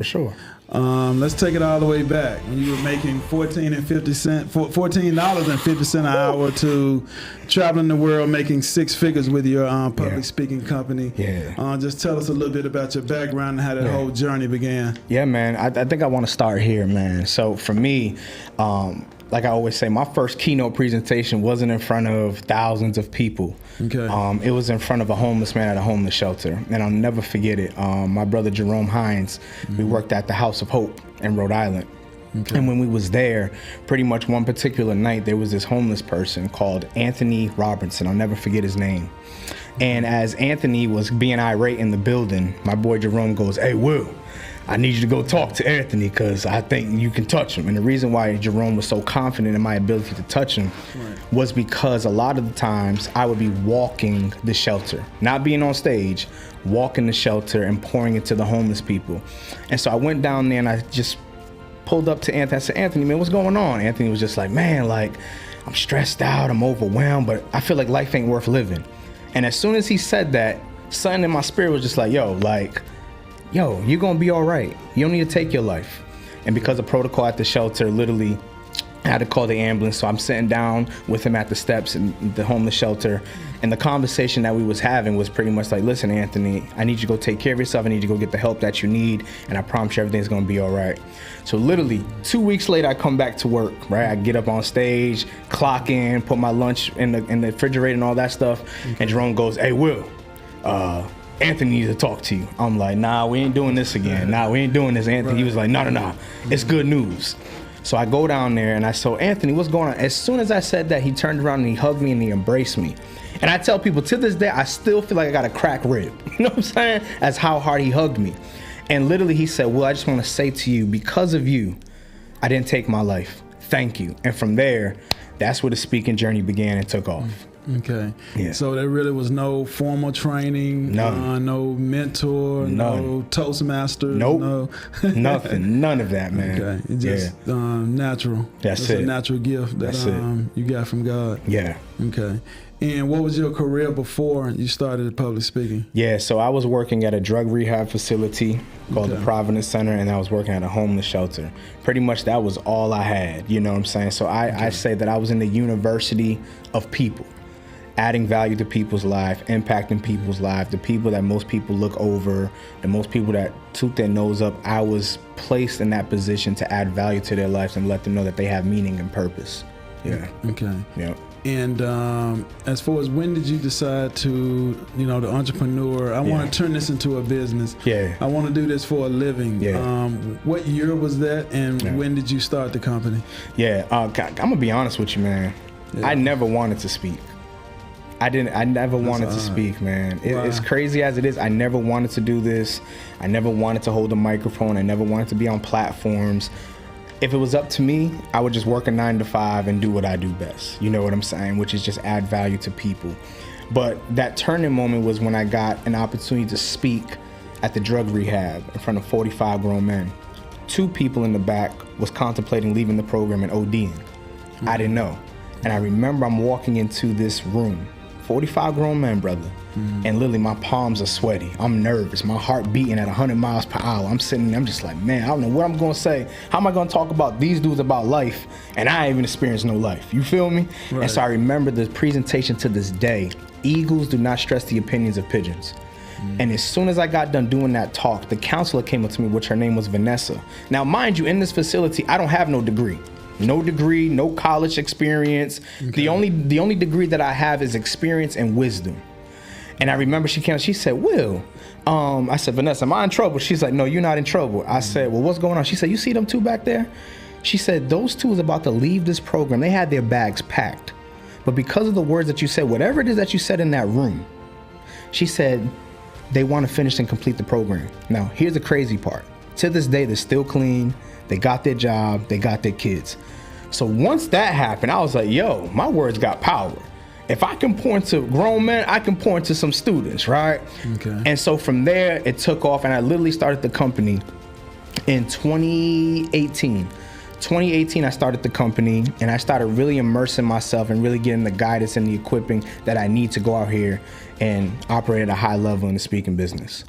For sure. Let's take it all the way back when you were making $14.50 an hour to traveling the world, making six figures with your public speaking company. Yeah. Just tell us a little bit about your background and how that whole journey began. Yeah, man. I think I want to start here, man. So for me, like I always say, my first keynote presentation wasn't in front of thousands of people. Okay. It was in front of a homeless man at a homeless shelter, and I'll never forget it. My brother Jerome Hines, we worked at the House of Hope in Rhode Island. Okay. And when we was there, pretty much one particular night, there was this homeless person called Anthony Robinson. I'll never forget his name. And as Anthony was being irate in the building, my boy Jerome goes, "Hey, Will, I need you to go talk to Anthony because I think you can touch him." And the reason why Jerome was so confident in my ability to touch him was because a lot of the times I would be walking the shelter, not being on stage, walking the shelter and pouring it to the homeless people. And so I went down there and I just pulled up to Anthony. I said, "Anthony, man, what's going on?" Anthony was just like, "Man, like, I'm stressed out, I'm overwhelmed, but I feel like life ain't worth living." And as soon as he said that, something in my spirit was just like, yo, you're gonna be all right. You don't need to take your life. And because of protocol at the shelter, literally, I had to call the ambulance. So I'm sitting down with him at the steps in the homeless shelter. And the conversation that we was having was pretty much like, "Listen, Anthony, I need you to go take care of yourself. I need you to go get the help that you need. And I promise you everything's gonna be all right." So literally 2 weeks later, I come back to work, right? I get up on stage, clock in, put my lunch in the refrigerator and all that stuff. And Jerome goes, "Hey, Will, Anthony needs to talk to you." I'm like, "Nah, we ain't doing this again. Nah, we ain't doing this, Anthony." He was like, No. It's good news." So I go down there and I said, "Anthony, what's going on?" As soon as I said that, he turned around and he hugged me and he embraced me. And I tell people to this day, I still feel like I got a cracked rib. You know what I'm saying? As how hard he hugged me. And literally he said, "Well, I just want to say to you, because of you, I didn't take my life. Thank you." And from there, that's where the speaking journey began and took off. Okay. Yeah. So there really was no formal training, no mentor, no Toastmasters, nothing, none of that, man. Okay, it's just natural. That's it. A natural gift that you got from God. Yeah. Okay. And what was your career before you started public speaking? Yeah, so I was working at a drug rehab facility called the Providence Center, and I was working at a homeless shelter. Pretty much that was all I had, you know what I'm saying? So I say that I was in the university of people, adding value to people's life, impacting people's life, the people that most people look over, the most people that toot their nose up. I was placed in that position to add value to their lives and let them know that they have meaning and purpose. Yeah. Okay. Yeah. And as far as when did you decide to, the entrepreneur, I want to turn this into a business. Yeah. I want to do this for a living. Yeah. What year was that, and when did you start the company? Yeah. I'm going to be honest with you, man. Yeah. I never wanted to speak. I never wanted to speak, man. It's crazy as it is. I never wanted to do this. I never wanted to hold a microphone. I never wanted to be on platforms. If it was up to me, I would just work a 9 to 5 and do what I do best. You know what I'm saying? Which is just add value to people. But that turning moment was when I got an opportunity to speak at the drug rehab in front of 45 grown men. 2 people in the back was contemplating leaving the program and ODing. I didn't know. And I remember I'm walking into this room, 45 grown men, brother. And literally my palms are sweaty. I'm nervous. My heart beating at 100 miles per hour. I'm sitting there, I'm just like, man, I don't know what I'm going to say. How am I going to talk about these dudes about life? And I ain't even experienced no life. You feel me? Right. And so I remember the presentation to this day. Eagles do not stress the opinions of pigeons. And as soon as I got done doing that talk, the counselor came up to me, which her name was Vanessa. Now, mind you, in this facility, I don't have no degree. No degree, no college experience. Okay. The only degree that I have is experience and wisdom. And I remember she came, she said, "Will," I said, "Vanessa, am I in trouble?" She's like, "No, you're not in trouble." I said, "Well, what's going on?" She said, "You see them 2 back there?" She said, "Those 2 is about to leave this program. They had their bags packed. But because of the words that you said, whatever it is that you said in that room," she said, "they want to finish and complete the program." Now, here's the crazy part. To this day, they're still clean. They got their job. They got their kids. So once that happened, I was like, yo, my words got power. If I can point to grown men, I can point to some students, right? Okay. And so from there, it took off, and I literally started the company in 2018. 2018, I started the company, and I started really immersing myself and really getting the guidance and the equipping that I need to go out here and operate at a high level in the speaking business.